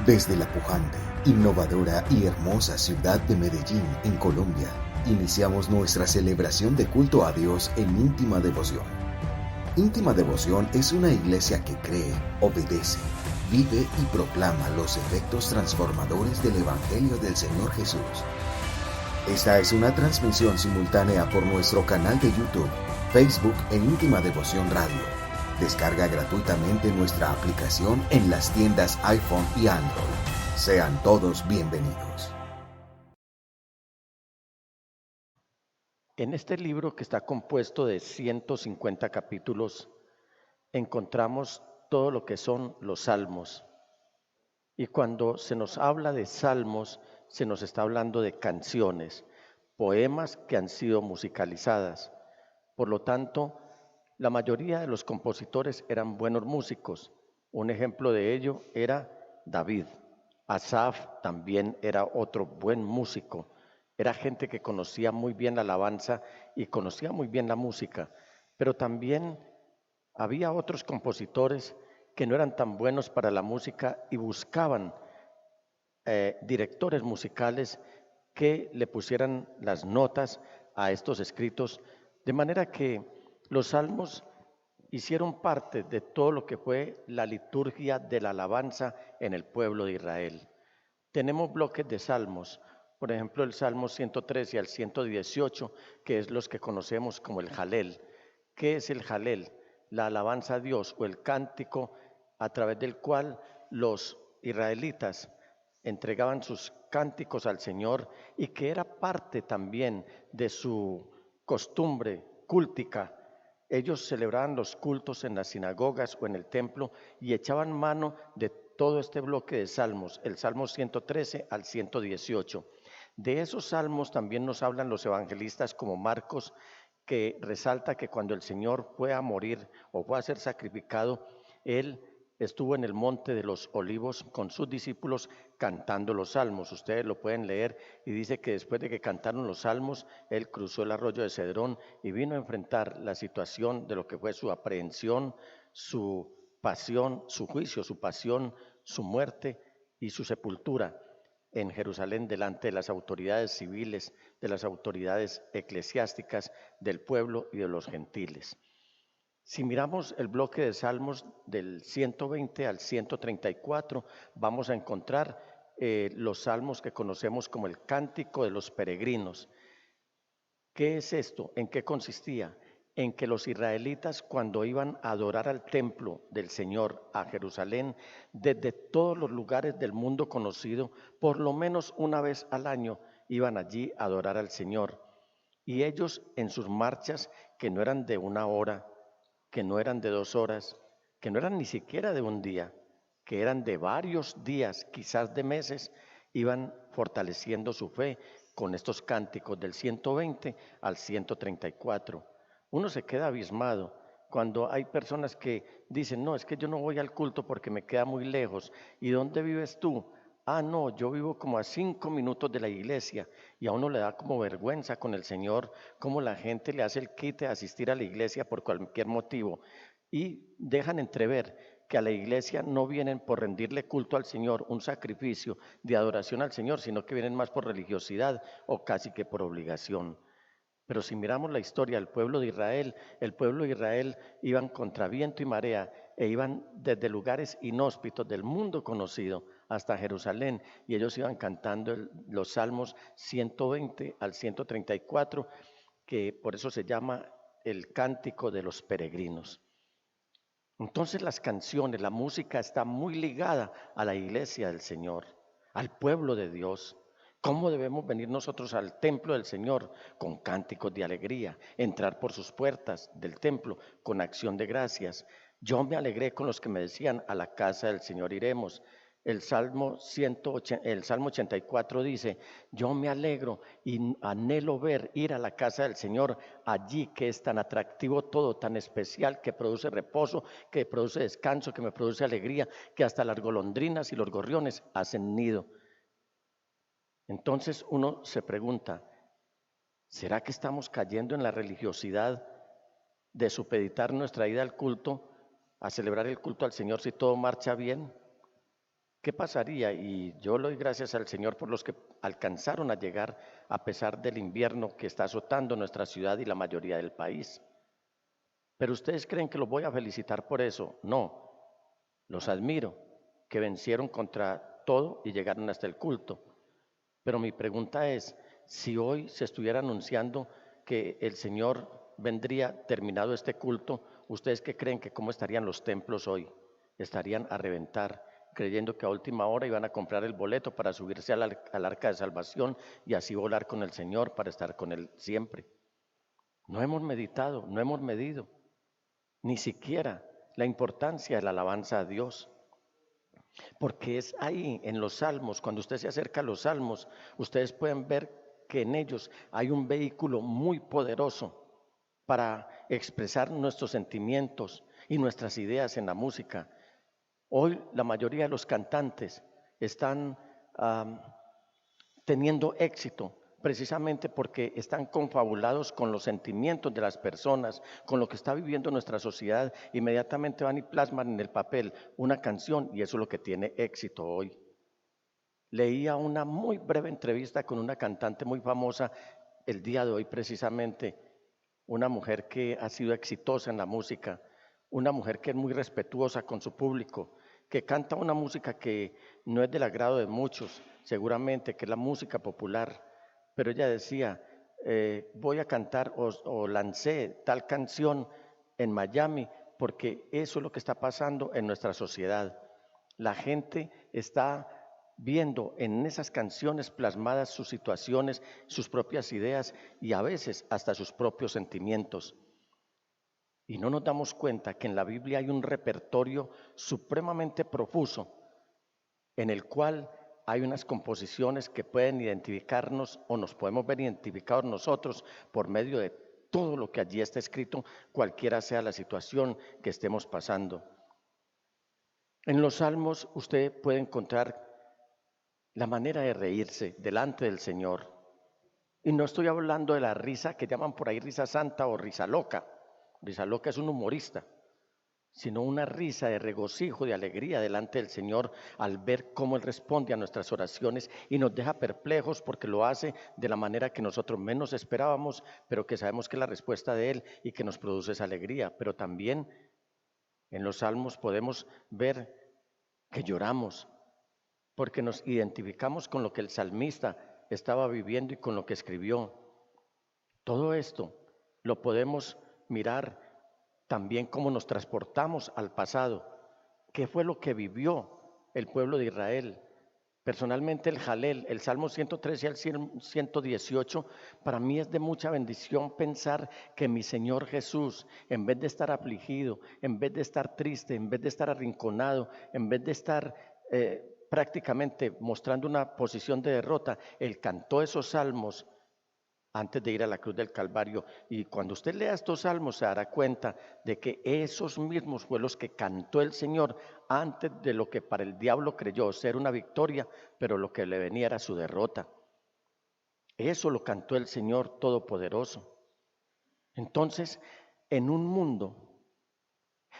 Desde la pujante, innovadora y hermosa ciudad de Medellín, en Colombia, iniciamos nuestra celebración de culto a Dios en íntima devoción. Íntima Devoción es una iglesia que cree, obedece, vive y proclama los efectos transformadores del Evangelio del Señor Jesús. Esta es una transmisión simultánea por nuestro canal de YouTube, Facebook e Íntima Devoción Radio. Descarga gratuitamente nuestra aplicación en las tiendas iPhone y Android. Sean todos bienvenidos. En este libro, que está compuesto de 150 capítulos, encontramos todo lo que son los salmos. Y cuando se nos habla de salmos, se nos está hablando de canciones, poemas que han sido musicalizadas. Por lo tanto, la mayoría de los compositores eran buenos músicos. Un ejemplo de ello era David. Asaf también era otro buen músico. Era gente que conocía muy bien la alabanza y conocía muy bien la música. Pero también había otros compositores que no eran tan buenos para la música y buscaban directores musicales que le pusieran las notas a estos escritos, de manera que los salmos hicieron parte de todo lo que fue la liturgia de la alabanza en el pueblo de Israel. Tenemos bloques de salmos, por ejemplo el Salmo 113 al 118, que es los que conocemos como el Jalel. ¿Qué es el Jalel? La alabanza a Dios o el cántico a través del cual los israelitas entregaban sus cánticos al Señor y que era parte también de su costumbre cúltica. Ellos celebraban los cultos en las sinagogas o en el templo y echaban mano de todo este bloque de salmos, el Salmo 113 al 118. De esos salmos también nos hablan los evangelistas como Marcos, que resalta que cuando el Señor fue a morir o fue a ser sacrificado, Él estuvo en el monte de los olivos con sus discípulos cantando los salmos. Ustedes lo pueden leer y dice que después de que cantaron los salmos, Él cruzó el arroyo de Cedrón y vino a enfrentar la situación de lo que fue su aprehensión, su pasión, su juicio, su pasión, su muerte y su sepultura en Jerusalén delante de las autoridades civiles, de las autoridades eclesiásticas, del pueblo y de los gentiles. Si miramos el bloque de salmos del 120 al 134, vamos a encontrar los salmos que conocemos como el Cántico de los Peregrinos. ¿Qué es esto? ¿En qué consistía? En que los israelitas, cuando iban a adorar al templo del Señor a Jerusalén, desde todos los lugares del mundo conocido, por lo menos una vez al año iban allí a adorar al Señor. Y ellos en sus marchas, que no eran de una hora, que no eran de 2 horas, que no eran ni siquiera de un día, que eran de varios días, quizás de meses, iban fortaleciendo su fe con estos cánticos del 120 al 134. Uno se queda abismado cuando hay personas que dicen, no, es que yo no voy al culto porque me queda muy lejos. ¿Y dónde vives tú? Ah, no, yo vivo como a 5 minutos de la iglesia, y a uno le da como vergüenza con el Señor, cómo la gente le hace el quite a asistir a la iglesia por cualquier motivo y dejan entrever que a la iglesia no vienen por rendirle culto al Señor, un sacrificio de adoración al Señor, sino que vienen más por religiosidad o casi que por obligación. Pero si miramos la historia del pueblo de Israel, el pueblo de Israel iban contra viento y marea e iban desde lugares inhóspitos del mundo conocido hasta Jerusalén, y ellos iban cantando los salmos 120 al 134, que por eso se llama el cántico de los peregrinos. Entonces las canciones, la música está muy ligada a la iglesia del Señor, al pueblo de Dios. ¿Cómo debemos venir nosotros al templo del Señor? Con cánticos de alegría, entrar por sus puertas del templo con acción de gracias. Yo me alegré con los que me decían, a la casa del Señor iremos. El Salmo 84 dice, yo me alegro y anhelo ir a la casa del Señor, allí que es tan atractivo todo, tan especial, que produce reposo, que produce descanso, que me produce alegría, que hasta las golondrinas y los gorriones hacen nido. Entonces uno se pregunta, ¿será que estamos cayendo en la religiosidad de supeditar nuestra ida al culto, a celebrar el culto al Señor si todo marcha bien? ¿Qué pasaría? Y yo le doy gracias al Señor por los que alcanzaron a llegar a pesar del invierno que está azotando nuestra ciudad y la mayoría del país. Pero ustedes creen que los voy a felicitar por eso. No, los admiro, que vencieron contra todo y llegaron hasta el culto. Pero mi pregunta es, si hoy se estuviera anunciando que el Señor vendría terminado este culto, ¿ustedes qué creen que cómo estarían los templos hoy? Estarían a reventar, creyendo que a última hora iban a comprar el boleto para subirse al arca de salvación y así volar con el Señor para estar con Él siempre. No hemos meditado, no hemos medido, ni siquiera la importancia de la alabanza a Dios. Porque es ahí en los salmos, cuando usted se acerca a los salmos, ustedes pueden ver que en ellos hay un vehículo muy poderoso para expresar nuestros sentimientos y nuestras ideas en la música. Hoy la mayoría de los cantantes están teniendo éxito precisamente porque están confabulados con los sentimientos de las personas, con lo que está viviendo nuestra sociedad, inmediatamente van y plasman en el papel una canción y eso es lo que tiene éxito hoy. Leía una muy breve entrevista con una cantante muy famosa el día de hoy precisamente, una mujer que ha sido exitosa en la música, una mujer que es muy respetuosa con su público, que canta una música que no es del agrado de muchos, seguramente, que es la música popular, pero ella decía, voy a cantar o lancé tal canción en Miami porque eso es lo que está pasando en nuestra sociedad. La gente está viendo en esas canciones plasmadas sus situaciones, sus propias ideas y a veces hasta sus propios sentimientos. Y no nos damos cuenta que en la Biblia hay un repertorio supremamente profuso en el cual hay unas composiciones que pueden identificarnos o nos podemos ver identificados nosotros por medio de todo lo que allí está escrito, cualquiera sea la situación que estemos pasando. En los salmos usted puede encontrar la manera de reírse delante del Señor. Y no estoy hablando de la risa que llaman por ahí risa santa o risa loca. Risa loca es un humorista, sino una risa de regocijo, de alegría delante del Señor al ver cómo Él responde a nuestras oraciones y nos deja perplejos porque lo hace de la manera que nosotros menos esperábamos, pero que sabemos que es la respuesta de Él y que nos produce esa alegría. Pero también en los salmos podemos ver que lloramos porque nos identificamos con lo que el salmista estaba viviendo y con lo que escribió. Todo esto lo podemos mirar también cómo nos transportamos al pasado. ¿Qué fue lo que vivió el pueblo de Israel? Personalmente el Jalel, el Salmo 113 al 118, para mí es de mucha bendición pensar que mi Señor Jesús, en vez de estar afligido, en vez de estar triste, en vez de estar arrinconado, en vez de estar prácticamente mostrando una posición de derrota, Él cantó esos salmos antes de ir a la cruz del Calvario. Y cuando usted lea estos salmos se dará cuenta de que esos mismos fue los que cantó el Señor antes de lo que para el diablo creyó ser una victoria, pero lo que le venía era su derrota. Eso lo cantó el Señor Todopoderoso. Entonces, en un mundo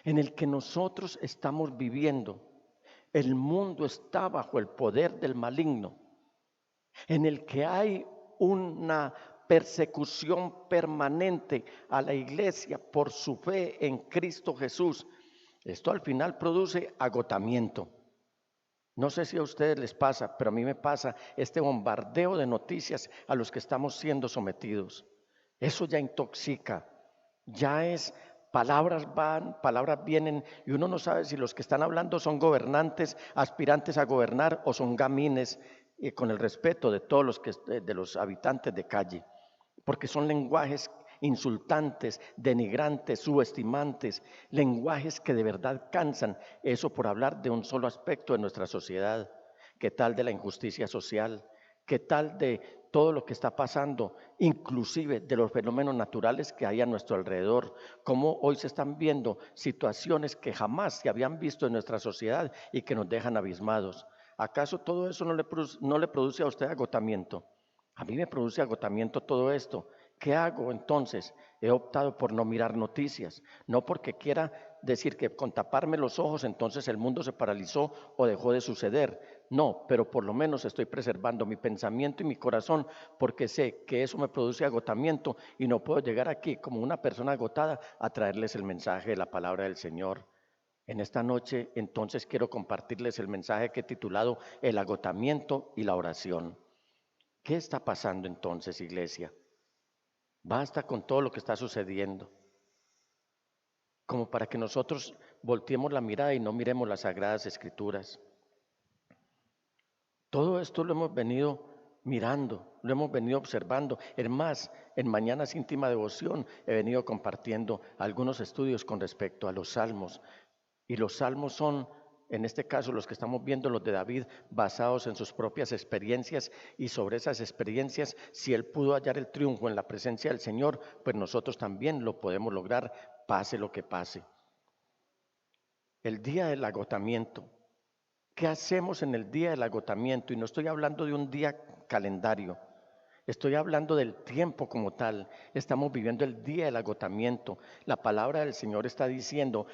en el que nosotros estamos viviendo, el mundo está bajo el poder del maligno, en el que hay una persecución permanente a la iglesia por su fe en Cristo Jesús. Esto al final produce agotamiento. No sé si a ustedes les pasa, pero a mí me pasa este bombardeo de noticias a los que estamos siendo sometidos. Eso ya intoxica, ya es palabras van, palabras vienen y uno no sabe si los que están hablando son gobernantes, aspirantes a gobernar o son gamines con el respeto de todos de los habitantes de calle, porque son lenguajes insultantes, denigrantes, subestimantes, lenguajes que de verdad cansan, eso por hablar de un solo aspecto de nuestra sociedad. ¿Qué tal de la injusticia social? ¿Qué tal de todo lo que está pasando, inclusive de los fenómenos naturales que hay a nuestro alrededor? Cómo hoy se están viendo situaciones que jamás se habían visto en nuestra sociedad y que nos dejan abismados. ¿Acaso todo eso no le produce a usted agotamiento? A mí me produce agotamiento todo esto. ¿Qué hago entonces? He optado por no mirar noticias, no porque quiera decir que con taparme los ojos entonces el mundo se paralizó o dejó de suceder. No, pero por lo menos estoy preservando mi pensamiento y mi corazón porque sé que eso me produce agotamiento y no puedo llegar aquí como una persona agotada a traerles el mensaje de la palabra del Señor. En esta noche entonces quiero compartirles el mensaje que he titulado El agotamiento y la oración. ¿Qué está pasando entonces, iglesia? Basta con todo lo que está sucediendo, como para que nosotros volteemos la mirada y no miremos las sagradas escrituras. Todo esto lo hemos venido mirando, lo hemos venido observando. Es más, en Mañanas Íntima Devoción he venido compartiendo algunos estudios con respecto a los salmos. Y los salmos son, en este caso, los que estamos viendo, los de David, basados en sus propias experiencias. Y sobre esas experiencias, si él pudo hallar el triunfo en la presencia del Señor, pues nosotros también lo podemos lograr, pase lo que pase. El día del agotamiento. ¿Qué hacemos en el día del agotamiento? Y no estoy hablando de un día calendario, estoy hablando del tiempo como tal. Estamos viviendo el día del agotamiento. La palabra del Señor está diciendo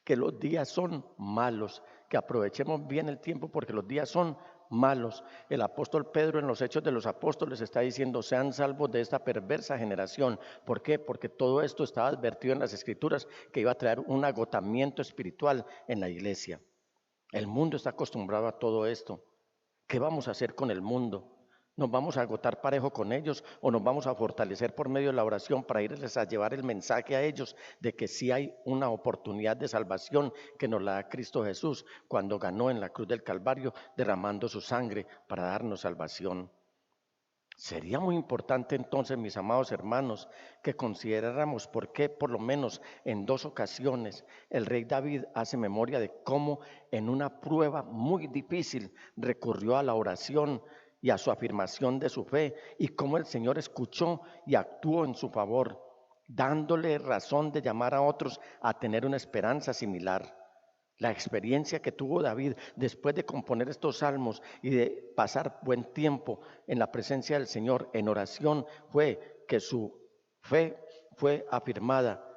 que los días son malos, que aprovechemos bien el tiempo porque los días son malos. El apóstol Pedro en los Hechos de los Apóstoles está diciendo, sean salvos de esta perversa generación. ¿Por qué? Porque todo esto estaba advertido en las Escrituras que iba a traer un agotamiento espiritual en la iglesia. El mundo está acostumbrado a todo esto. ¿Qué vamos a hacer con el mundo? ¿Nos vamos a agotar parejo con ellos o nos vamos a fortalecer por medio de la oración para irles a llevar el mensaje a ellos de que sí hay una oportunidad de salvación que nos la da Cristo Jesús cuando ganó en la cruz del Calvario derramando su sangre para darnos salvación? Sería muy importante entonces, mis amados hermanos, que consideráramos por qué por lo menos en 2 ocasiones el rey David hace memoria de cómo en una prueba muy difícil recurrió a la oración y a su afirmación de su fe y cómo el Señor escuchó y actuó en su favor, dándole razón de llamar a otros a tener una esperanza similar. La experiencia que tuvo David después de componer estos salmos y de pasar buen tiempo en la presencia del Señor en oración fue que su fe fue afirmada,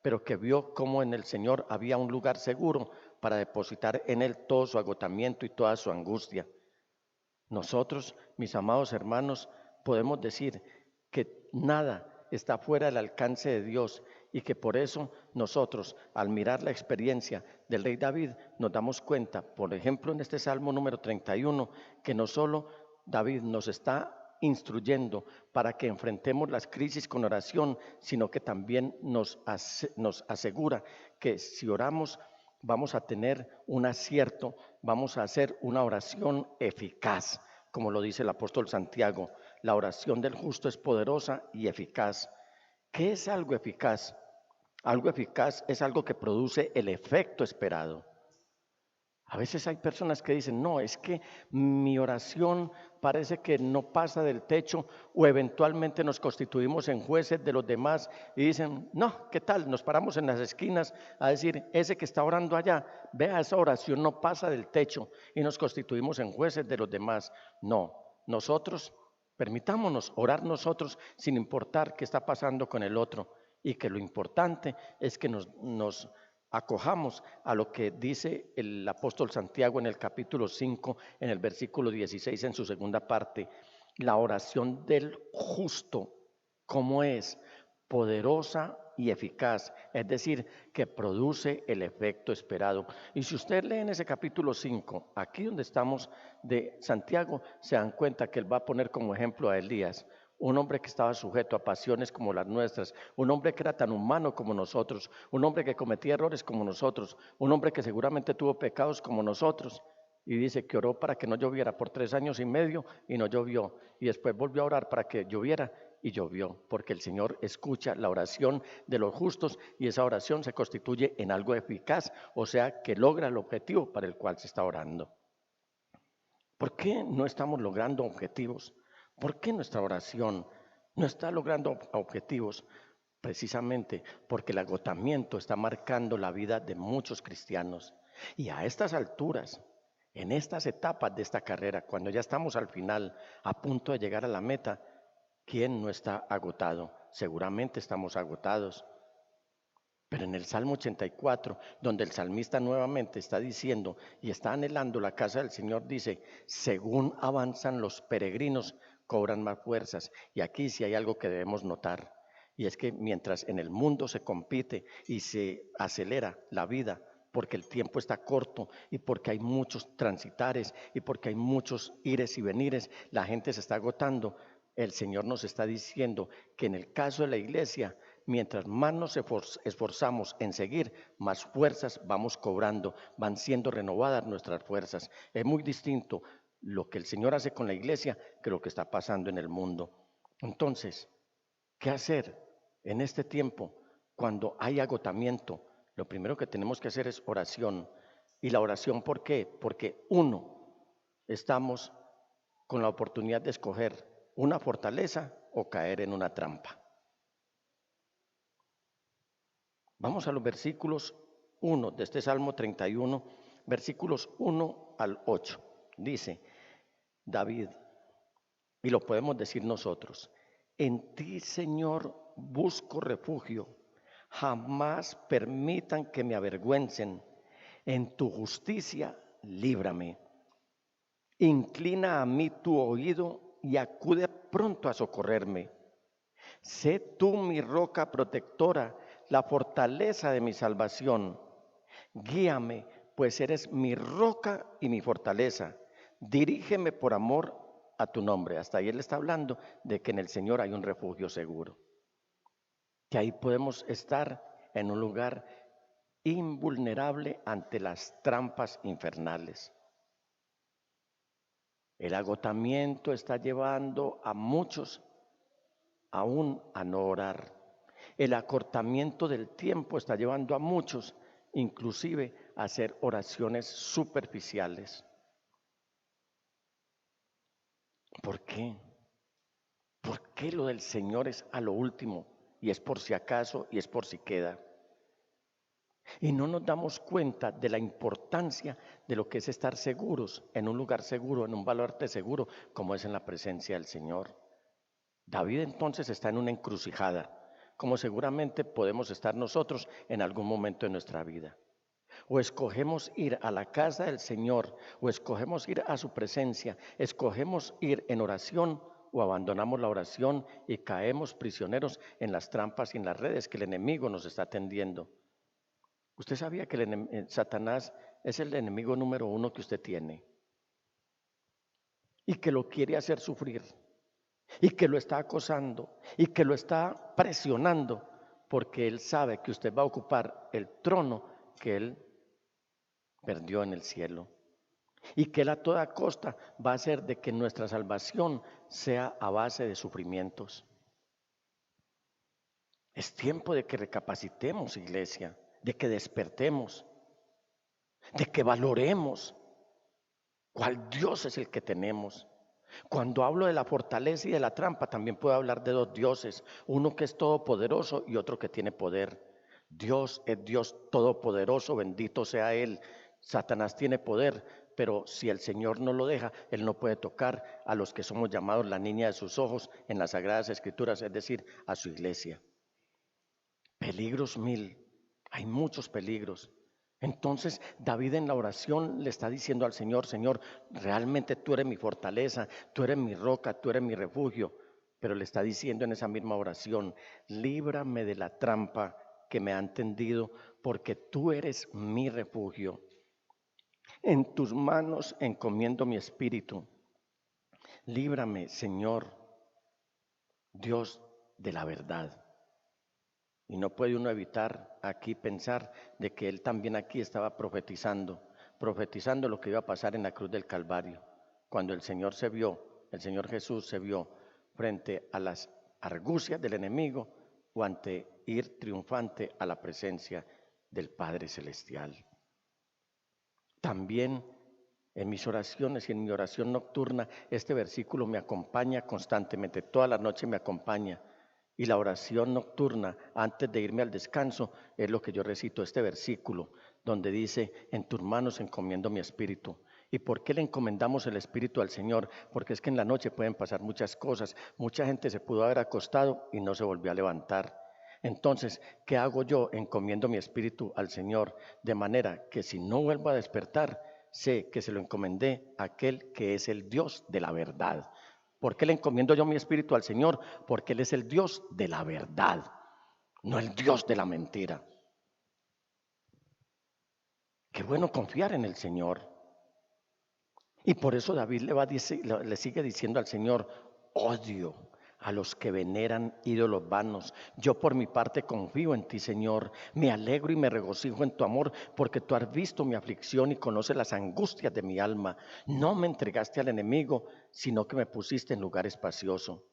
pero que vio cómo en el Señor había un lugar seguro para depositar en él todo su agotamiento y toda su angustia. Nosotros, mis amados hermanos, podemos decir que nada está fuera del alcance de Dios y que por eso nosotros, al mirar la experiencia del rey David, nos damos cuenta, por ejemplo, en este Salmo número 31, que no solo David nos está instruyendo para que enfrentemos las crisis con oración, sino que también nos asegura que si oramos vamos a tener un acierto, vamos a hacer una oración eficaz, como lo dice el apóstol Santiago. La oración del justo es poderosa y eficaz. ¿Qué es algo eficaz? Algo eficaz es algo que produce el efecto esperado. A veces hay personas que dicen, no, es que mi oración parece que no pasa del techo o eventualmente nos constituimos en jueces de los demás y dicen, no, ¿qué tal? Nos paramos en las esquinas a decir, ese que está orando allá, vea, esa oración no pasa del techo y nos constituimos en jueces de los demás. No, nosotros permitámonos orar nosotros sin importar qué está pasando con el otro y que lo importante es que nos acojamos a lo que dice el apóstol Santiago en el capítulo 5, en el versículo 16, en su segunda parte. La oración del justo, ¿cómo es? Poderosa y eficaz, es decir, que produce el efecto esperado. Y si usted lee en ese capítulo 5, aquí donde estamos de Santiago, se dan cuenta que él va a poner como ejemplo a Elías, un hombre que estaba sujeto a pasiones como las nuestras, un hombre que era tan humano como nosotros, un hombre que cometía errores como nosotros, un hombre que seguramente tuvo pecados como nosotros. Y dice que oró para que no lloviera por 3 años y medio y no llovió. Y después volvió a orar para que lloviera y llovió, porque el Señor escucha la oración de los justos y esa oración se constituye en algo eficaz, o sea, que logra el objetivo para el cual se está orando. ¿Por qué no estamos logrando objetivos? ¿Por qué nuestra oración no está logrando objetivos? Precisamente porque el agotamiento está marcando la vida de muchos cristianos. Y a estas alturas, en estas etapas de esta carrera, cuando ya estamos al final, a punto de llegar a la meta, ¿quién no está agotado? Seguramente estamos agotados. Pero en el Salmo 84, donde el salmista nuevamente está diciendo y está anhelando la casa del Señor, dice, según avanzan los peregrinos, cobran más fuerzas. Y aquí sí hay algo que debemos notar, y es que mientras en el mundo se compite y se acelera la vida, porque el tiempo está corto y porque hay muchos transitares y porque hay muchos ires y venires, la gente se está agotando. El Señor nos está diciendo que en el caso de la iglesia, mientras más nos esforzamos en seguir, más fuerzas vamos cobrando, van siendo renovadas nuestras fuerzas. Es muy distinto lo que el Señor hace con la iglesia que lo que está pasando en el mundo. Entonces, ¿qué hacer en este tiempo cuando hay agotamiento? Lo primero que tenemos que hacer es oración. ¿Y la oración por qué? Porque estamos con la oportunidad de escoger una fortaleza o caer en una trampa. Vamos a los versículos 1 de este Salmo 31, versículos 1 al 8. Dice David, y lo podemos decir nosotros, en ti, Señor, busco refugio, jamás permitan que me avergüencen, en tu justicia líbrame. Inclina a mí tu oído y acude pronto a socorrerme. Sé tú mi roca protectora, la fortaleza de mi salvación. Guíame, pues eres mi roca y mi fortaleza. Dirígeme por amor a tu nombre. Hasta ahí él está hablando de que en el Señor hay un refugio seguro. Que ahí podemos estar en un lugar invulnerable ante las trampas infernales. El agotamiento está llevando a muchos aún a no orar. El acortamiento del tiempo está llevando a muchos, inclusive, a hacer oraciones superficiales. ¿Por qué? ¿Por qué lo del Señor es a lo último? Y es por si acaso y es por si queda. Y no nos damos cuenta de la importancia de lo que es estar seguros, en un lugar seguro, en un baluarte seguro, como es en la presencia del Señor. David entonces está en una encrucijada, como seguramente podemos estar nosotros en algún momento de nuestra vida. O escogemos ir a la casa del Señor, o escogemos ir a su presencia, escogemos ir en oración, o abandonamos la oración y caemos prisioneros en las trampas y en las redes que el enemigo nos está tendiendo. ¿Usted sabía que Satanás es el enemigo número 1 que usted tiene? Y que lo quiere hacer sufrir, y que lo está acosando, y que lo está presionando, porque él sabe que usted va a ocupar el trono que él perdió en el cielo. Y que él a toda costa va a hacer de que nuestra salvación sea a base de sufrimientos. Es tiempo de que recapacitemos, iglesia, de que despertemos, de que valoremos cuál Dios es el que tenemos. Cuando hablo de la fortaleza y de la trampa, también puedo hablar de dos dioses, uno que es todopoderoso y otro que tiene poder. Dios es Dios todopoderoso, bendito sea Él. Satanás tiene poder, pero si el Señor no lo deja, Él no puede tocar a los que somos llamados la niña de sus ojos en las Sagradas Escrituras, es decir, a su iglesia. Peligros mil, hay muchos peligros. Entonces David en la oración le está diciendo al Señor, Señor, realmente tú eres mi fortaleza, tú eres mi roca, tú eres mi refugio. Pero le está diciendo en esa misma oración, líbrame de la trampa que me han tendido, porque tú eres mi refugio. En tus manos encomiendo mi espíritu. Líbrame, Señor, Dios de la verdad. Y no puede uno evitar aquí pensar de que él también aquí estaba profetizando lo que iba a pasar en la cruz del Calvario, cuando el Señor Jesús se vio frente a las argucias del enemigo o ante ir triunfante a la presencia del Padre Celestial. También en mis oraciones y en mi oración nocturna, este versículo me acompaña constantemente, toda la noche me acompaña. Y la oración nocturna, antes de irme al descanso, es lo que yo recito, este versículo, donde dice, en tus manos encomiendo mi espíritu. ¿Y por qué le encomendamos el espíritu al Señor? Porque es que en la noche pueden pasar muchas cosas. Mucha gente se pudo haber acostado y no se volvió a levantar. Entonces, ¿qué hago yo? Encomiendo mi espíritu al Señor, de manera que si no vuelvo a despertar, sé que se lo encomendé a aquel que es el Dios de la verdad. ¿Por qué le encomiendo yo mi espíritu al Señor? Porque Él es el Dios de la verdad, no el Dios de la mentira. Qué bueno confiar en el Señor. Y por eso David le sigue diciendo al Señor: odio a los que veneran ídolos vanos. Yo por mi parte confío en ti, Señor. Me alegro y me regocijo en tu amor, porque tú has visto mi aflicción y conoces las angustias de mi alma. No me entregaste al enemigo, sino que me pusiste en lugar espacioso.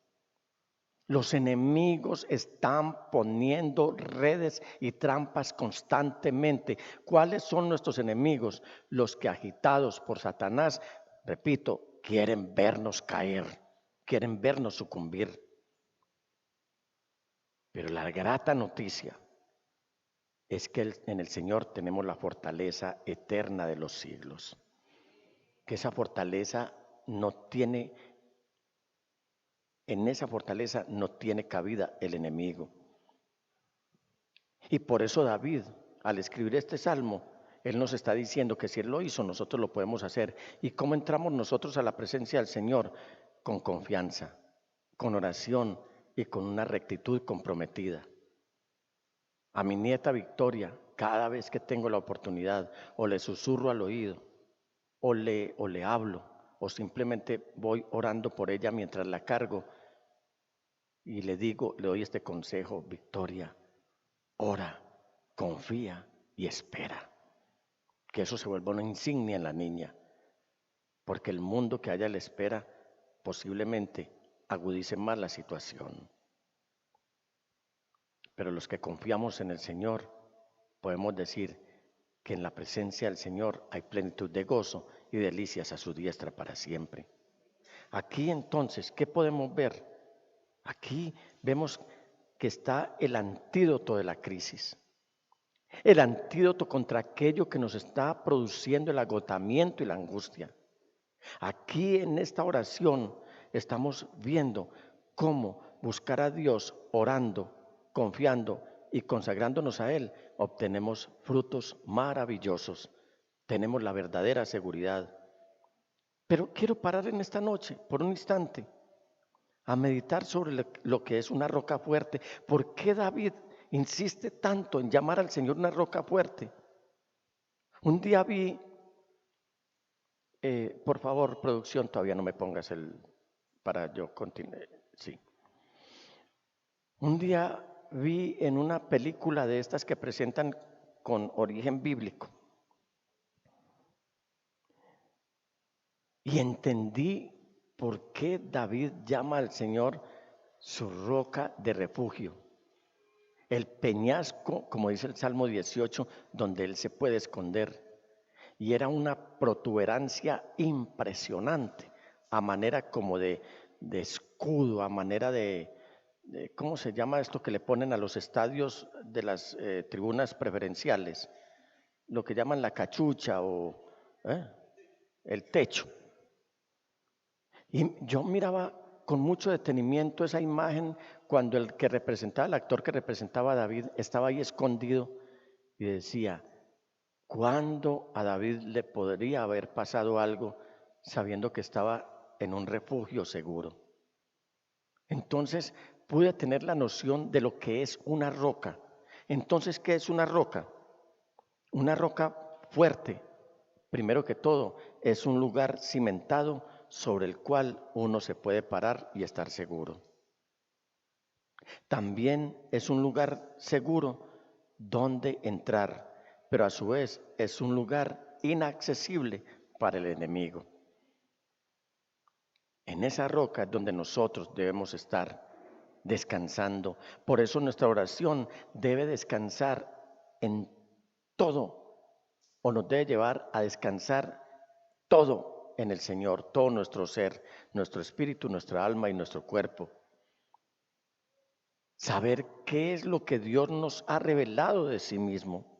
Los enemigos están poniendo redes y trampas constantemente. ¿Cuáles son nuestros enemigos? Los que, agitados por Satanás, repito, quieren vernos caer, quieren vernos sucumbir. Pero la grata noticia es que en el Señor tenemos la fortaleza eterna de los siglos. Que esa fortaleza no tiene, en esa fortaleza no tiene cabida el enemigo. Y por eso David, al escribir este salmo, él nos está diciendo que si él lo hizo, nosotros lo podemos hacer. ¿Y cómo entramos nosotros a la presencia del Señor? Con confianza, con oración y con una rectitud comprometida. A mi nieta Victoria, cada vez que tengo la oportunidad, o le susurro al oído, o le hablo, o simplemente voy orando por ella mientras la cargo y le digo, le doy este consejo: Victoria, ora, confía y espera. Que eso se vuelva una insignia en la niña, porque el mundo que a ella le espera posiblemente agudice más la situación. Pero los que confiamos en el Señor podemos decir que en la presencia del Señor hay plenitud de gozo y delicias a su diestra para siempre. Aquí entonces, ¿qué podemos ver? Aquí vemos que está el antídoto de la crisis. El antídoto contra aquello que nos está produciendo el agotamiento y la angustia. Aquí en esta oración estamos viendo cómo buscar a Dios orando, confiando y consagrándonos a Él, obtenemos frutos maravillosos. Tenemos la verdadera seguridad. Pero quiero parar en esta noche por un instante a meditar sobre lo que es una roca fuerte. ¿Por qué David insiste tanto en llamar al Señor una roca fuerte? Un día vi, por favor, producción, todavía no me pongas para yo continuar. Sí. Un día vi en una película de estas que presentan con origen bíblico y entendí por qué David llama al Señor su roca de refugio. El peñasco, como dice el Salmo 18, donde él se puede esconder. Y era una protuberancia impresionante, a manera como de escudo, a manera de, ¿cómo se llama esto que le ponen a los estadios de las tribunas preferenciales? Lo que llaman la cachucha o el techo. Y yo miraba con mucho detenimiento esa imagen cuando el actor que representaba a David estaba ahí escondido y decía: ¿cuándo a David le podría haber pasado algo sabiendo que estaba en un refugio seguro? Entonces pude tener la noción de lo que es una roca. Entonces, ¿qué es una roca? Una roca fuerte, primero que todo, es un lugar cimentado sobre el cual uno se puede parar y estar seguro. También es un lugar seguro donde entrar, pero a su vez es un lugar inaccesible para el enemigo. En esa roca es donde nosotros debemos estar descansando. Por eso nuestra oración debe descansar en todo, o nos debe llevar a descansar todo en el Señor, todo nuestro ser, nuestro espíritu, nuestra alma y nuestro cuerpo. Saber qué es lo que Dios nos ha revelado de sí mismo.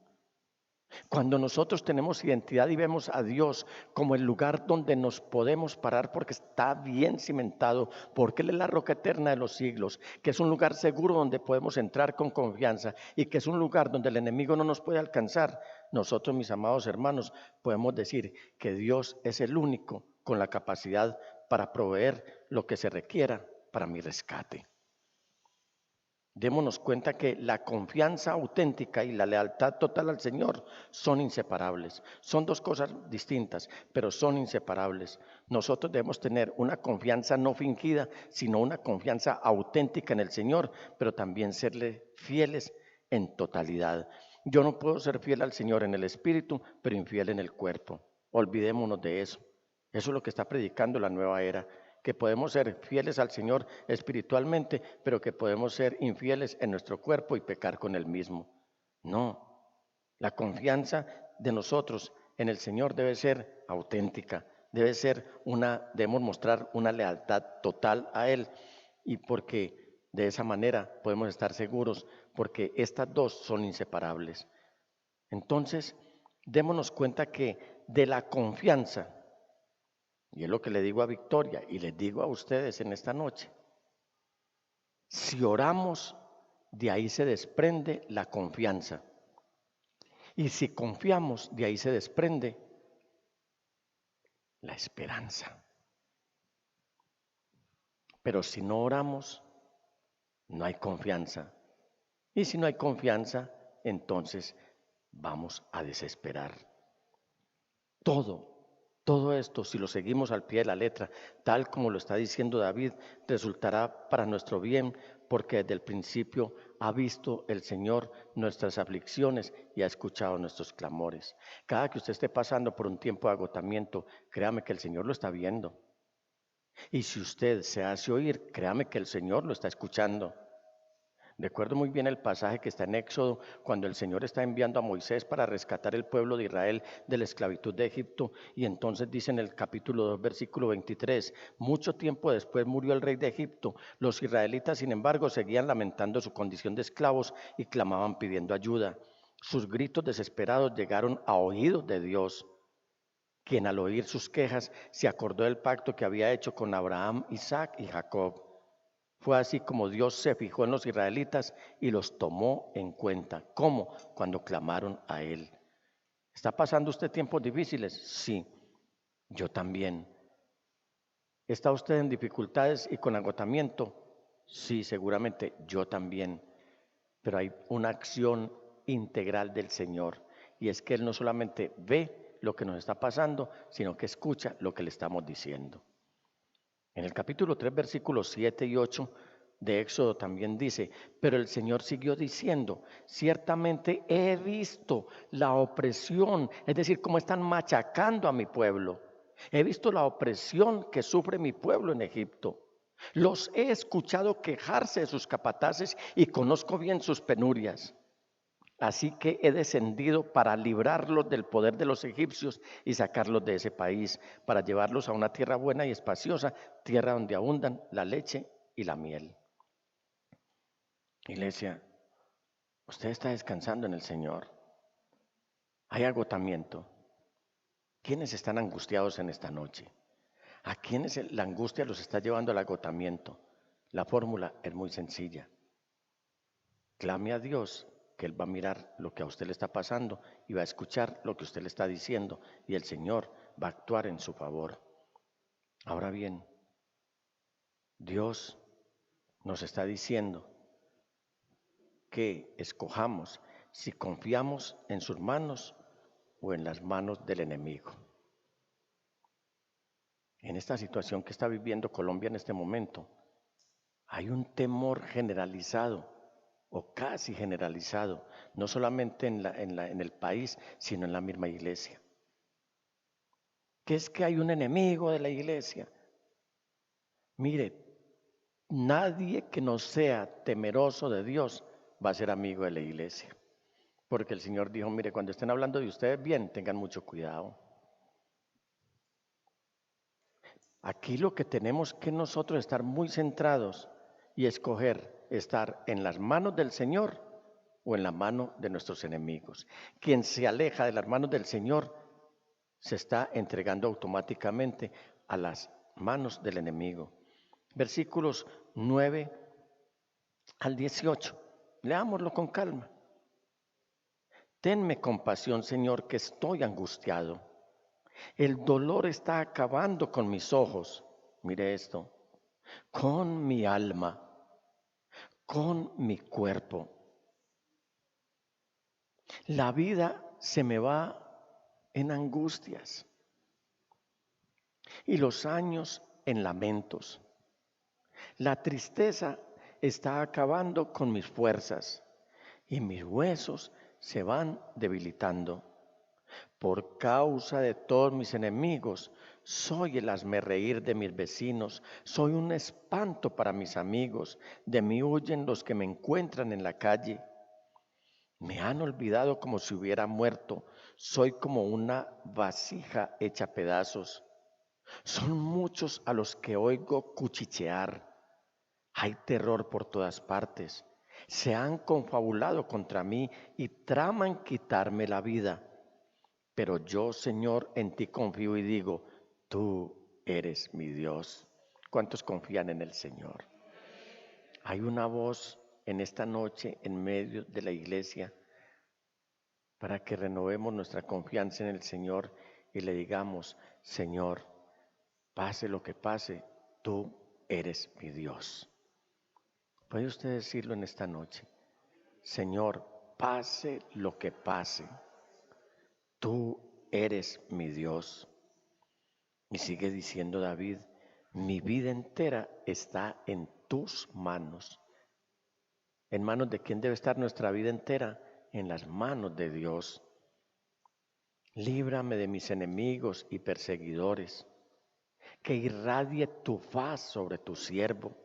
Cuando nosotros tenemos identidad y vemos a Dios como el lugar donde nos podemos parar porque está bien cimentado, porque Él es la roca eterna de los siglos, que es un lugar seguro donde podemos entrar con confianza y que es un lugar donde el enemigo no nos puede alcanzar, nosotros, mis amados hermanos, podemos decir que Dios es el único con la capacidad para proveer lo que se requiera para mi rescate. Démonos cuenta que la confianza auténtica y la lealtad total al Señor son inseparables. Son dos cosas distintas, pero son inseparables. Nosotros debemos tener una confianza no fingida, sino una confianza auténtica en el Señor, pero también serle fieles en totalidad. Yo no puedo ser fiel al Señor en el espíritu, pero infiel en el cuerpo. Olvidémonos de eso. Eso es lo que está predicando la nueva era, que podemos ser fieles al Señor espiritualmente, pero que podemos ser infieles en nuestro cuerpo y pecar con Él mismo. No, la confianza de nosotros en el Señor debe ser auténtica, debemos mostrar una lealtad total a Él, y porque de esa manera podemos estar seguros, porque estas dos son inseparables. Entonces, démonos cuenta que de la confianza, y es lo que le digo a Victoria y les digo a ustedes en esta noche, si oramos, de ahí se desprende la confianza. Y si confiamos, de ahí se desprende la esperanza. Pero si no oramos, no hay confianza. Y si no hay confianza, entonces vamos a desesperar. Todo esto, si lo seguimos al pie de la letra, tal como lo está diciendo David, resultará para nuestro bien, porque desde el principio ha visto el Señor nuestras aflicciones y ha escuchado nuestros clamores. Cada que usted esté pasando por un tiempo de agotamiento, créame que el Señor lo está viendo. Y si usted se hace oír, créame que el Señor lo está escuchando. Recuerdo muy bien el pasaje que está en Éxodo, cuando el Señor está enviando a Moisés para rescatar el pueblo de Israel de la esclavitud de Egipto, y entonces dice en el capítulo 2, versículo 23, mucho tiempo después murió el rey de Egipto. Los israelitas, sin embargo, seguían lamentando su condición de esclavos y clamaban pidiendo ayuda. Sus gritos desesperados llegaron a oídos de Dios, quien al oír sus quejas se acordó del pacto que había hecho con Abraham, Isaac y Jacob. Fue así como Dios se fijó en los israelitas y los tomó en cuenta. ¿Cómo? Cuando clamaron a Él. ¿Está pasando usted tiempos difíciles? Sí, yo también. ¿Está usted en dificultades y con agotamiento? Sí, seguramente yo también. Pero hay una acción integral del Señor, y es que Él no solamente ve lo que nos está pasando, sino que escucha lo que le estamos diciendo. En el capítulo 3, versículos 7 y 8 de Éxodo también dice, pero el Señor siguió diciendo, ciertamente he visto la opresión, es decir, cómo están machacando a mi pueblo. He visto la opresión que sufre mi pueblo en Egipto. Los he escuchado quejarse de sus capataces y conozco bien sus penurias. Así que he descendido para librarlos del poder de los egipcios y sacarlos de ese país, para llevarlos a una tierra buena y espaciosa, tierra donde abundan la leche y la miel. Iglesia, usted está descansando en el Señor. Hay agotamiento. ¿Quiénes están angustiados en esta noche? ¿A quiénes la angustia los está llevando al agotamiento? La fórmula es muy sencilla. Clame a Dios, que Él va a mirar lo que a usted le está pasando y va a escuchar lo que usted le está diciendo, y el Señor va a actuar en su favor. Ahora bien, Dios nos está diciendo que escojamos si confiamos en sus manos o en las manos del enemigo. En esta situación que está viviendo Colombia en este momento, hay un temor generalizado o casi generalizado, no solamente en el país, sino en la misma iglesia. ¿Qué es que hay un enemigo de la iglesia? Mire, nadie que no sea temeroso de Dios va a ser amigo de la iglesia. Porque el Señor dijo, mire, cuando estén hablando de ustedes bien, tengan mucho cuidado. Aquí lo que tenemos que nosotros estar muy centrados y escoger estar en las manos del Señor o en la mano de nuestros enemigos. Quien se aleja de las manos del Señor se está entregando automáticamente a las manos del enemigo. Versículos 9 al 18. Leámoslo con calma. Tenme compasión, Señor, que estoy angustiado. El dolor está acabando con mis ojos. Mire esto. Con mi alma, con mi cuerpo. La vida se me va en angustias y los años en lamentos. La tristeza está acabando con mis fuerzas y mis huesos se van debilitando. Por causa de todos mis enemigos, soy el hazmerreír de mis vecinos, soy un espanto para mis amigos, de mí huyen los que me encuentran en la calle. Me han olvidado como si hubiera muerto, soy como una vasija hecha pedazos. Son muchos a los que oigo cuchichear. Hay terror por todas partes. Se han confabulado contra mí y traman quitarme la vida. Pero yo, Señor, en ti confío y digo, tú eres mi Dios. ¿Cuántos confían en el Señor? Hay una voz en esta noche en medio de la iglesia para que renovemos nuestra confianza en el Señor y le digamos, Señor, pase lo que pase, tú eres mi Dios. ¿Puede usted decirlo en esta noche? Señor, pase lo que pase, tú eres mi Dios. Y sigue diciendo David, mi vida entera está en tus manos. ¿En manos de quién debe estar nuestra vida entera? En las manos de Dios. Líbrame de mis enemigos y perseguidores, que irradie tu faz sobre tu siervo.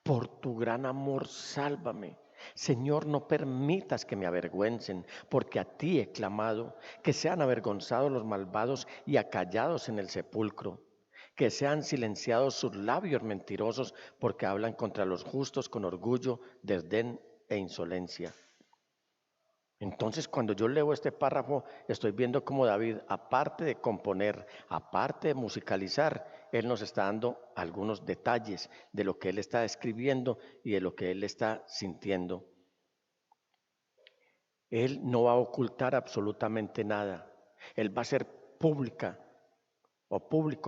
Por tu gran amor, sálvame. Señor, no permitas que me avergüencen, porque a ti he clamado, que sean avergonzados los malvados y acallados en el sepulcro, que sean silenciados sus labios mentirosos, porque hablan contra los justos con orgullo, desdén e insolencia. Entonces, cuando yo leo este párrafo, estoy viendo cómo David, aparte de componer, aparte de musicalizar, él nos está dando algunos detalles de lo que él está escribiendo y de lo que él está sintiendo. Él no va a ocultar absolutamente nada. Él va a hacer público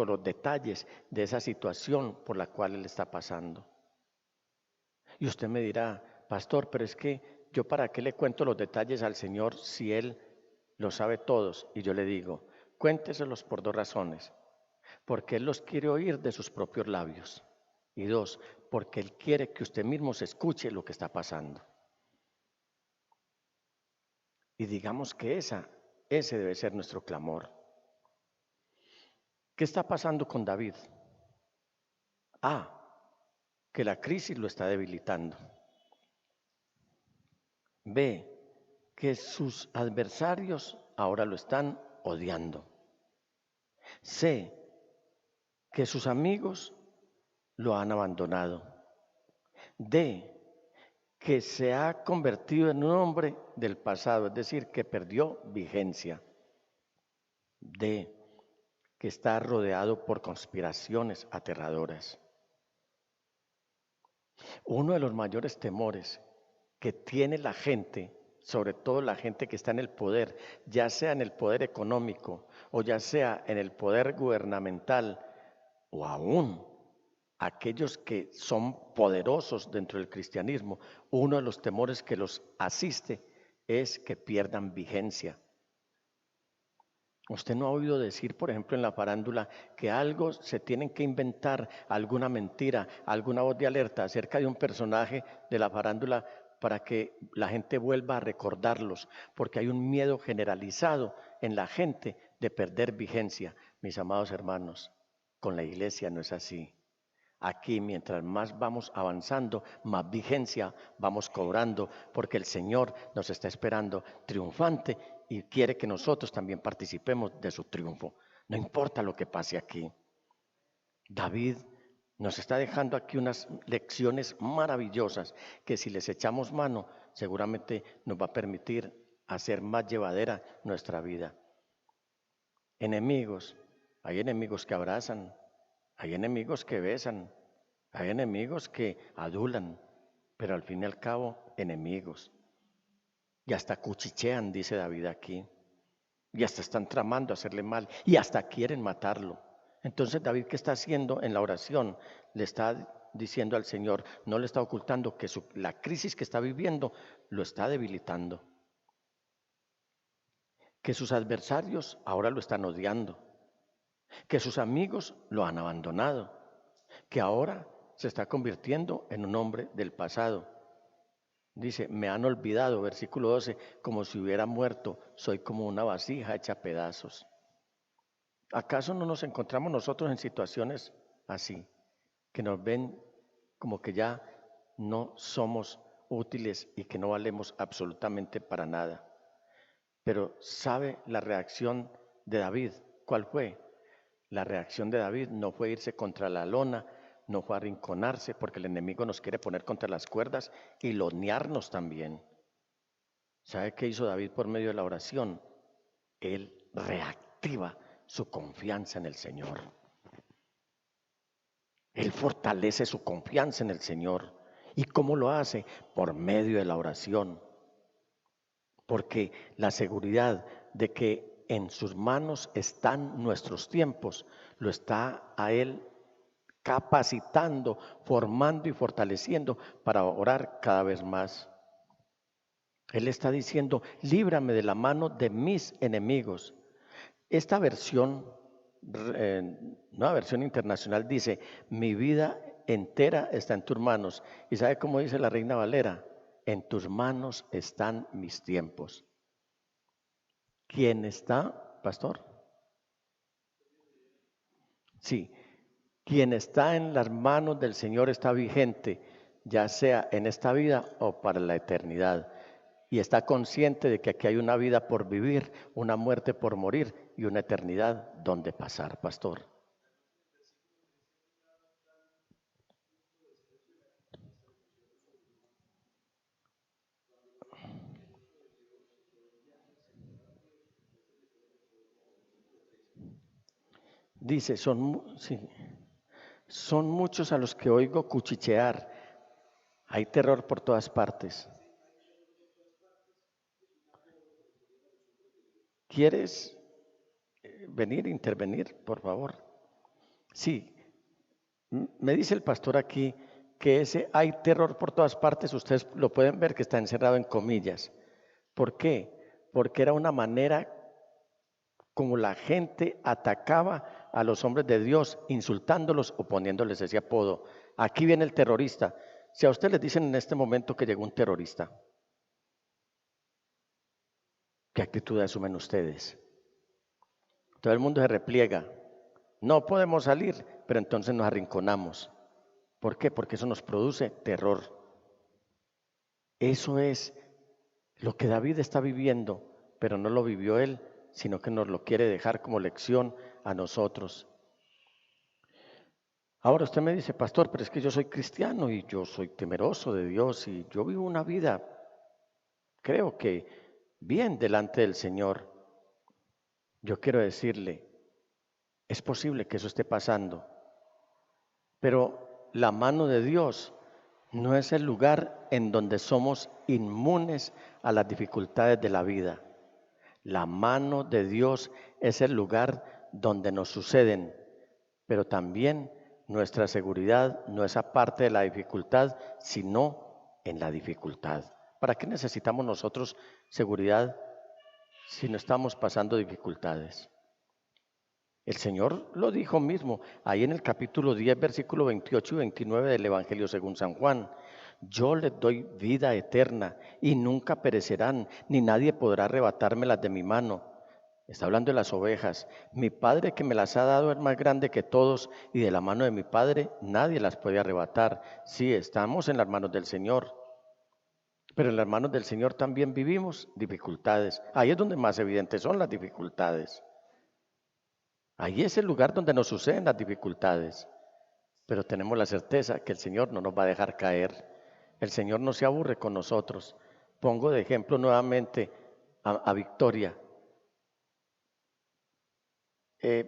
los detalles de esa situación por la cual él está pasando. Y usted me dirá, pastor, pero es que yo para qué le cuento los detalles al Señor si Él los sabe todos. Y yo le digo, cuénteselos por dos razones. Porque Él los quiere oír de sus propios labios. Y dos, porque Él quiere que usted mismo se escuche lo que está pasando. Y digamos que ese debe ser nuestro clamor. ¿Qué está pasando con David? Que la crisis lo está debilitando. B, que sus adversarios ahora lo están odiando. C, que sus amigos lo han abandonado. D, que se ha convertido en un hombre del pasado, es decir, que perdió vigencia. D, que está rodeado por conspiraciones aterradoras. Uno de los mayores temores que tiene la gente, sobre todo la gente que está en el poder, ya sea en el poder económico o ya sea en el poder gubernamental o aún aquellos que son poderosos dentro del cristianismo, uno de los temores que los asiste es que pierdan vigencia. Usted no ha oído decir, por ejemplo, en la farándula, que algo se tienen que inventar, alguna mentira, alguna voz de alerta acerca de un personaje de la farándula para que la gente vuelva a recordarlos, porque hay un miedo generalizado en la gente de perder vigencia. Mis amados hermanos, con la iglesia no es así. Aquí, mientras más vamos avanzando, más vigencia vamos cobrando, porque el Señor nos está esperando triunfante y quiere que nosotros también participemos de su triunfo. No importa lo que pase aquí. David nos está dejando aquí unas lecciones maravillosas que si les echamos mano seguramente nos va a permitir hacer más llevadera nuestra vida. Enemigos, hay enemigos que abrazan, hay enemigos que besan, hay enemigos que adulan, pero al fin y al cabo, enemigos. Y hasta cuchichean, dice David aquí, y hasta están tramando hacerle mal, y hasta quieren matarlo. Entonces David, ¿qué está haciendo en la oración? Le está diciendo al Señor, no le está ocultando que la crisis que está viviendo lo está debilitando, que sus adversarios ahora lo están odiando, que sus amigos lo han abandonado, que ahora se está convirtiendo en un hombre del pasado. Dice, me han olvidado, versículo 12, como si hubiera muerto, soy como una vasija hecha a pedazos. ¿Acaso no nos encontramos nosotros en situaciones así, que nos ven como que ya no somos útiles y que no valemos absolutamente para nada? Pero ¿sabe la reacción de David? ¿Cuál fue? La reacción de David no fue irse contra la lona, no fue arrinconarse, porque el enemigo nos quiere poner contra las cuerdas y lonearnos también. ¿Sabe qué hizo David por medio de la oración? Él reactiva su confianza en el Señor. Él fortalece su confianza en el Señor. ¿Y cómo lo hace? Por medio de la oración. Porque la seguridad de que en sus manos están nuestros tiempos, lo está a Él capacitando, formando y fortaleciendo para orar cada vez más. Él está diciendo, líbrame de la mano de mis enemigos. Esta versión, nueva versión internacional dice, mi vida entera está en tus manos. ¿Y sabe cómo dice la Reina Valera? En tus manos están mis tiempos. ¿Quién está, pastor? Sí, quien está en las manos del Señor está vigente, ya sea en esta vida o para la eternidad. Y está consciente de que aquí hay una vida por vivir, una muerte por morir y una eternidad donde pasar, pastor. Dice, son muchos a los que oigo cuchichear, hay terror por todas partes. ¿Quieres venir a intervenir, por favor? Sí, me dice el pastor aquí que ese hay terror por todas partes, ustedes lo pueden ver que está encerrado en comillas. ¿Por qué? Porque era una manera como la gente atacaba a los hombres de Dios, insultándolos o poniéndoles ese apodo. Aquí viene el terrorista. Si a ustedes les dicen en este momento que llegó un terrorista, ¿qué actitud asumen ustedes? Todo el mundo se repliega. No podemos salir, pero entonces nos arrinconamos. ¿Por qué? Porque eso nos produce terror. Eso es lo que David está viviendo, pero no lo vivió él, sino que nos lo quiere dejar como lección a nosotros. Ahora usted me dice, pastor, pero es que yo soy cristiano y yo soy temeroso de Dios y yo vivo una vida, creo que bien delante del Señor. Yo quiero decirle, es posible que eso esté pasando, pero la mano de Dios no es el lugar en donde somos inmunes a las dificultades de la vida. La mano de Dios es el lugar donde nos suceden, pero también nuestra seguridad no es aparte de la dificultad, sino en la dificultad. ¿Para qué necesitamos nosotros seguridad si no estamos pasando dificultades? El Señor lo dijo mismo ahí en el capítulo 10, versículo 28 y 29 del Evangelio según San Juan. Yo les doy vida eterna y nunca perecerán, ni nadie podrá arrebatármelas de mi mano. Está hablando de las ovejas. Mi Padre que me las ha dado es más grande que todos y de la mano de mi Padre nadie las puede arrebatar. Sí, estamos en las manos del Señor, pero en las manos del Señor también vivimos dificultades. Ahí es donde más evidentes son las dificultades. Ahí es el lugar donde nos suceden las dificultades, pero tenemos la certeza que el Señor no nos va a dejar caer. El Señor no se aburre con nosotros. Pongo de ejemplo nuevamente a Victoria.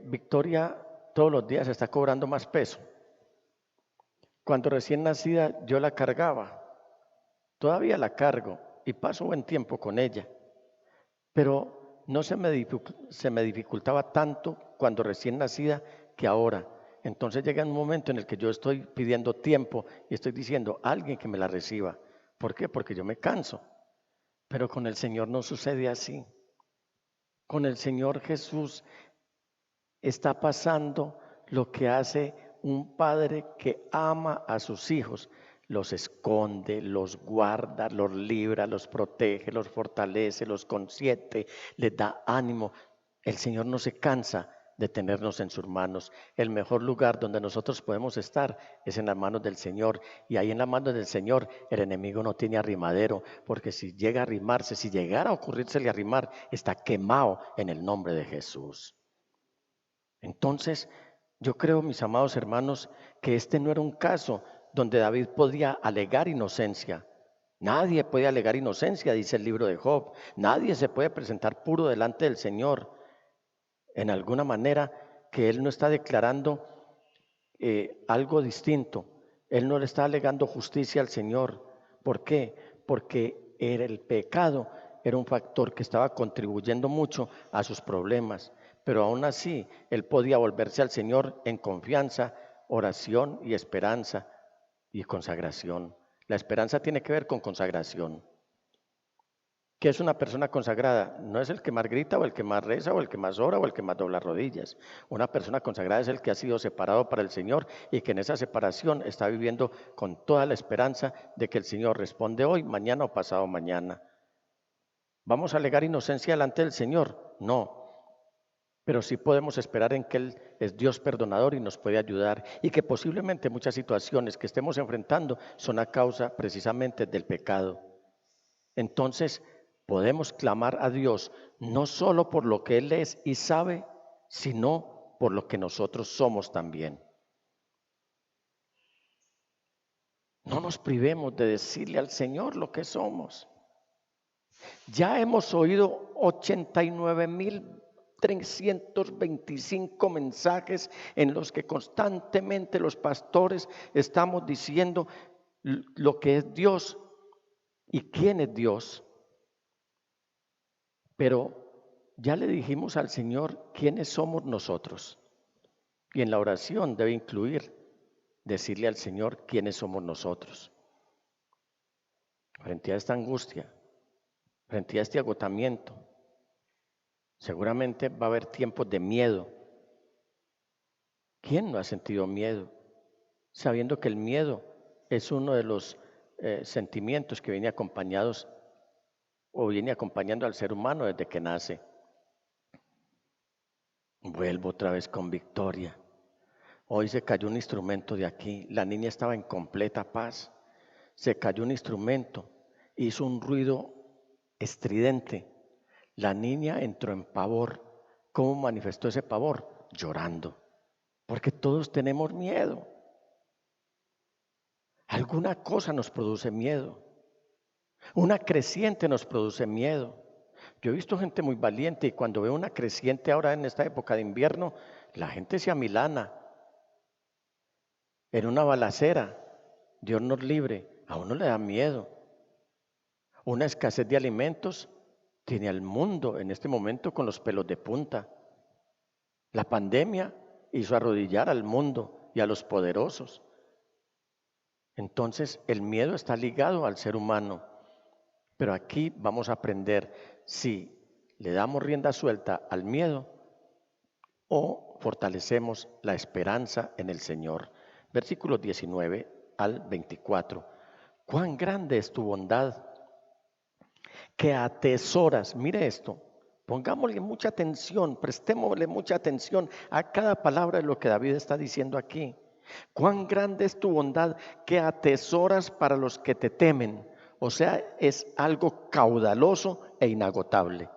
Victoria todos los días está cobrando más peso. Cuando recién nacida yo la cargaba, todavía la cargo y paso buen tiempo con ella, pero no se me dificultaba tanto cuando recién nacida que ahora. Entonces llega un momento en el que yo estoy pidiendo tiempo y estoy diciendo a alguien que me la reciba. ¿Por qué? Porque yo me canso. Pero con el Señor no sucede así. Con el Señor Jesús está pasando lo que hace un padre que ama a sus hijos. Los esconde, los guarda, los libra, los protege, los fortalece, los consiente, les da ánimo. El Señor no se cansa de tenernos en sus manos. El mejor lugar donde nosotros podemos estar es en las manos del Señor. Y ahí en las manos del Señor el enemigo no tiene arrimadero, porque si llega a arrimarse, si llegara a ocurrírsele arrimar, está quemado en el nombre de Jesús. Entonces, yo creo, mis amados hermanos, que este no era un caso donde David podía alegar inocencia. Nadie puede alegar inocencia, dice el libro de Job. Nadie se puede presentar puro delante del Señor. En alguna manera que él no está declarando algo distinto. Él no le está alegando justicia al Señor. ¿Por qué? Porque el pecado era un factor que estaba contribuyendo mucho a sus problemas. Pero aún así, él podía volverse al Señor en confianza, oración y esperanza y consagración. La esperanza tiene que ver con consagración. ¿Qué es una persona consagrada? No es el que más grita o el que más reza o el que más ora o el que más dobla rodillas. Una persona consagrada es el que ha sido separado para el Señor y que en esa separación está viviendo con toda la esperanza de que el Señor responde hoy, mañana o pasado mañana. ¿Vamos a alegar inocencia delante del Señor? No. Pero sí podemos esperar en que Él es Dios perdonador y nos puede ayudar y que posiblemente muchas situaciones que estemos enfrentando son a causa precisamente del pecado. Entonces podemos clamar a Dios no solo por lo que Él es y sabe, sino por lo que nosotros somos también. No nos privemos de decirle al Señor lo que somos. Ya hemos oído 89,325 mensajes en los que constantemente los pastores estamos diciendo lo que es Dios y quién es Dios. Pero ya le dijimos al Señor quiénes somos nosotros. Y en la oración debe incluir decirle al Señor quiénes somos nosotros. Frente a esta angustia, frente a este agotamiento, seguramente va a haber tiempos de miedo. ¿Quién no ha sentido miedo? Sabiendo que el miedo es uno de los sentimientos que viene acompañando al ser humano desde que nace. Vuelvo otra vez con Victoria. Hoy se cayó un instrumento de aquí. La niña estaba en completa paz. Se cayó un instrumento, hizo un ruido estridente. La niña entró en pavor. ¿Cómo manifestó ese pavor? Llorando. Porque todos tenemos miedo. Alguna cosa nos produce miedo. Una creciente nos produce miedo. Yo he visto gente muy valiente y cuando veo una creciente ahora en esta época de invierno, la gente se amilana. En una balacera, Dios nos libre, a uno le da miedo. Una escasez de alimentos tiene al mundo en este momento con los pelos de punta. La pandemia hizo arrodillar al mundo y a los poderosos. Entonces el miedo está ligado al ser humano. Pero aquí vamos a aprender si le damos rienda suelta al miedo o fortalecemos la esperanza en el Señor. Versículos 19 al 24. Cuán grande es tu bondad, que atesoras, mire esto, pongámosle mucha atención, prestémosle mucha atención a cada palabra de lo que David está diciendo aquí. Cuán grande es tu bondad, que atesoras para los que te temen. O sea, es algo caudaloso e inagotable.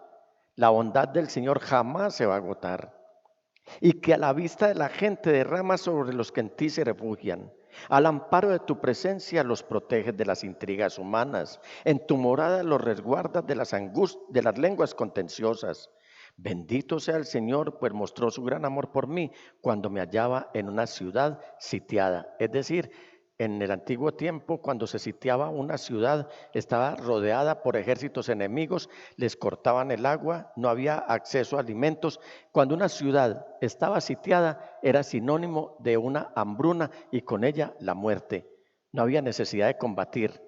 La bondad del Señor jamás se va a agotar. Y que a la vista de la gente derrama sobre los que en ti se refugian. Al amparo de tu presencia los proteges de las intrigas humanas. En tu morada los resguardas de de las lenguas contenciosas. Bendito sea el Señor, pues mostró su gran amor por mí cuando me hallaba en una ciudad sitiada. Es decir, en el antiguo tiempo, cuando se sitiaba una ciudad, estaba rodeada por ejércitos enemigos, les cortaban el agua, no había acceso a alimentos. Cuando una ciudad estaba sitiada, era sinónimo de una hambruna y con ella la muerte. No había necesidad de combatir.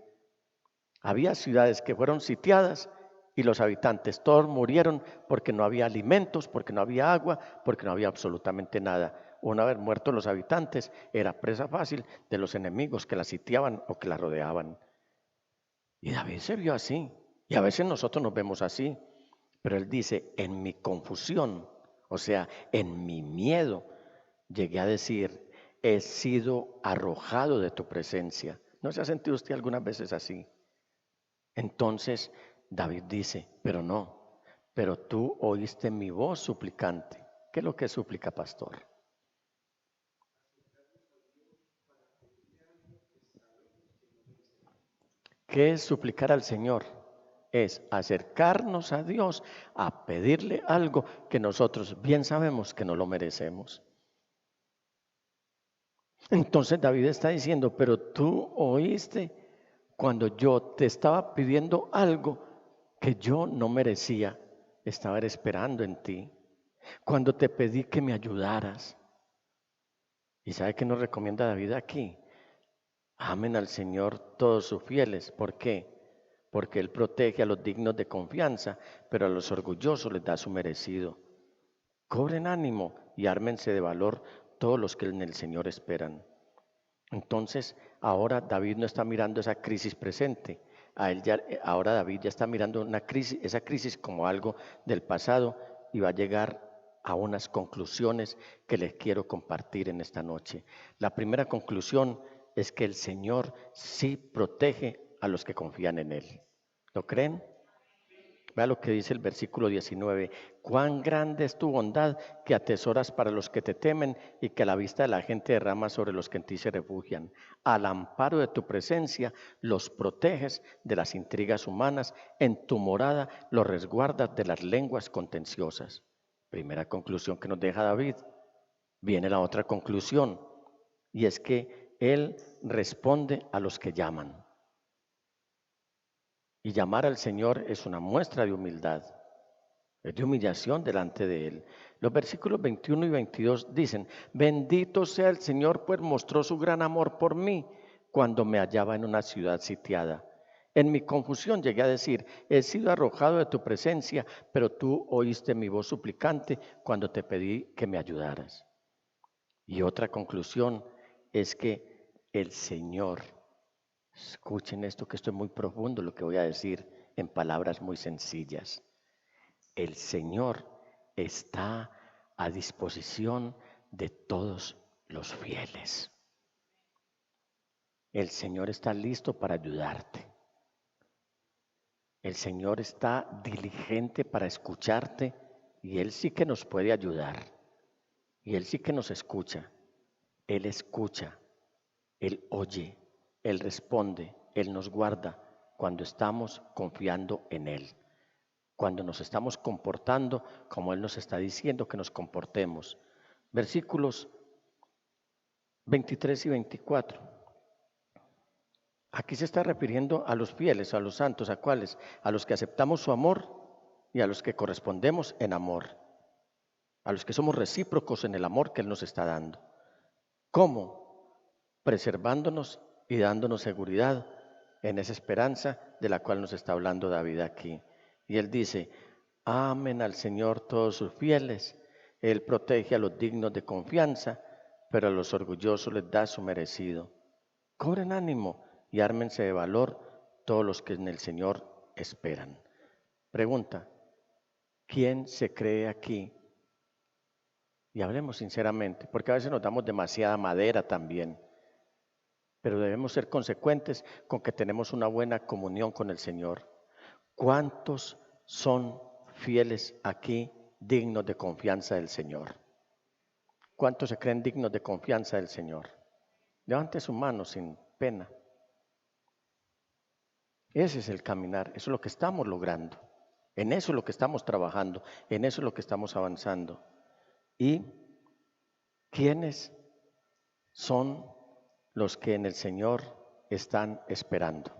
Había ciudades que fueron sitiadas y los habitantes todos murieron porque no había alimentos, porque no había agua, porque no había absolutamente nada. Una vez muertos los habitantes, era presa fácil de los enemigos que la sitiaban o que la rodeaban. Y David se vio así. Y a veces nosotros nos vemos así. Pero él dice, en mi confusión, o sea, en mi miedo, llegué a decir, he sido arrojado de tu presencia. ¿No se ha sentido usted algunas veces así? Entonces David dice, pero no, pero tú oíste mi voz suplicante. ¿Qué es lo que suplica, pastor? ¿Qué es suplicar al Señor? Es acercarnos a Dios a pedirle algo que nosotros bien sabemos que no lo merecemos. Entonces David está diciendo, pero tú oíste cuando yo te estaba pidiendo algo que yo no merecía, estaba esperando en ti. Cuando te pedí que me ayudaras. ¿Y sabe qué nos recomienda David aquí? Amen al Señor todos sus fieles. ¿Por qué? Porque Él protege a los dignos de confianza, pero a los orgullosos les da su merecido. Cobren ánimo y ármense de valor todos los que en el Señor esperan. Entonces, ahora David no está mirando esa crisis presente. Ahora David ya está mirando esa crisis como algo del pasado y va a llegar a unas conclusiones que les quiero compartir en esta noche. La primera conclusión es que el Señor sí protege a los que confían en Él. ¿Lo creen? Vea lo que dice el versículo 19. Cuán grande es tu bondad que atesoras para los que te temen y que a la vista de la gente derramas sobre los que en ti se refugian. Al amparo de tu presencia los proteges de las intrigas humanas. En tu morada los resguardas de las lenguas contenciosas. Primera conclusión que nos deja David. Viene la otra conclusión y es que Él responde a los que llaman. Y llamar al Señor es una muestra de humildad, es de humillación delante de Él. Los versículos 21 y 22 dicen, bendito sea el Señor, pues mostró su gran amor por mí cuando me hallaba en una ciudad sitiada. En mi confusión llegué a decir, he sido arrojado de tu presencia, pero tú oíste mi voz suplicante cuando te pedí que me ayudaras. Y otra conclusión es que el Señor, escuchen esto, que esto es muy profundo lo que voy a decir en palabras muy sencillas. El Señor está a disposición de todos los fieles. El Señor está listo para ayudarte. El Señor está diligente para escucharte y Él sí que nos puede ayudar. Y Él sí que nos escucha. Él escucha, Él oye, Él responde, Él nos guarda cuando estamos confiando en Él. Cuando nos estamos comportando como Él nos está diciendo que nos comportemos. Versículos 23 y 24. Aquí se está refiriendo a los fieles, a los santos, ¿a cuáles? A los que aceptamos su amor y a los que correspondemos en amor. A los que somos recíprocos en el amor que Él nos está dando. ¿Cómo? Preservándonos y dándonos seguridad en esa esperanza de la cual nos está hablando David aquí. Y Él dice, amen al Señor todos sus fieles. Él protege a los dignos de confianza, pero a los orgullosos les da su merecido. Cobren ánimo y ármense de valor todos los que en el Señor esperan. Pregunta, ¿quién se cree aquí? Y hablemos sinceramente, porque a veces nos damos demasiada madera también, pero debemos ser consecuentes con que tenemos una buena comunión con el Señor. ¿Cuántos son fieles aquí, dignos de confianza del Señor? ¿Cuántos se creen dignos de confianza del Señor? Levante su mano sin pena. Ese es el caminar, eso es lo que estamos logrando. En eso es lo que estamos trabajando, en eso es lo que estamos avanzando. ¿Y quiénes son los que en el Señor están esperando?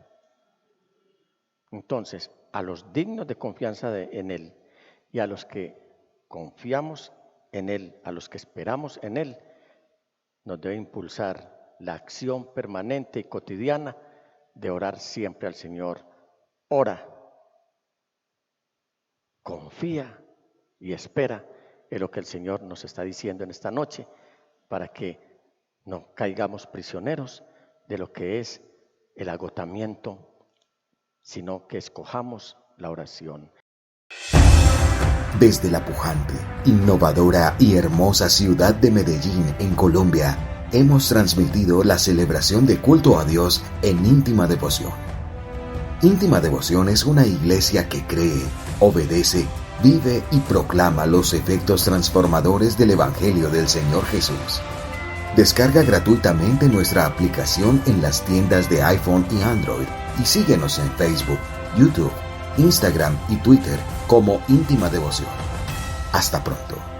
Entonces, a los dignos de confianza en Él y a los que confiamos en Él, a los que esperamos en Él, nos debe impulsar la acción permanente y cotidiana de orar siempre al Señor. Ora, confía y espera en lo que el Señor nos está diciendo en esta noche, para que no caigamos prisioneros de lo que es el agotamiento, sino que escojamos la oración. Desde la pujante, innovadora y hermosa ciudad de Medellín, en Colombia, hemos transmitido la celebración de culto a Dios en íntima devoción. Íntima Devoción es una iglesia que cree, obedece, vive y proclama los efectos transformadores del Evangelio del Señor Jesús. Descarga gratuitamente nuestra aplicación en las tiendas de iPhone y Android y síguenos en Facebook, YouTube, Instagram y Twitter como Íntima Devoción. Hasta pronto.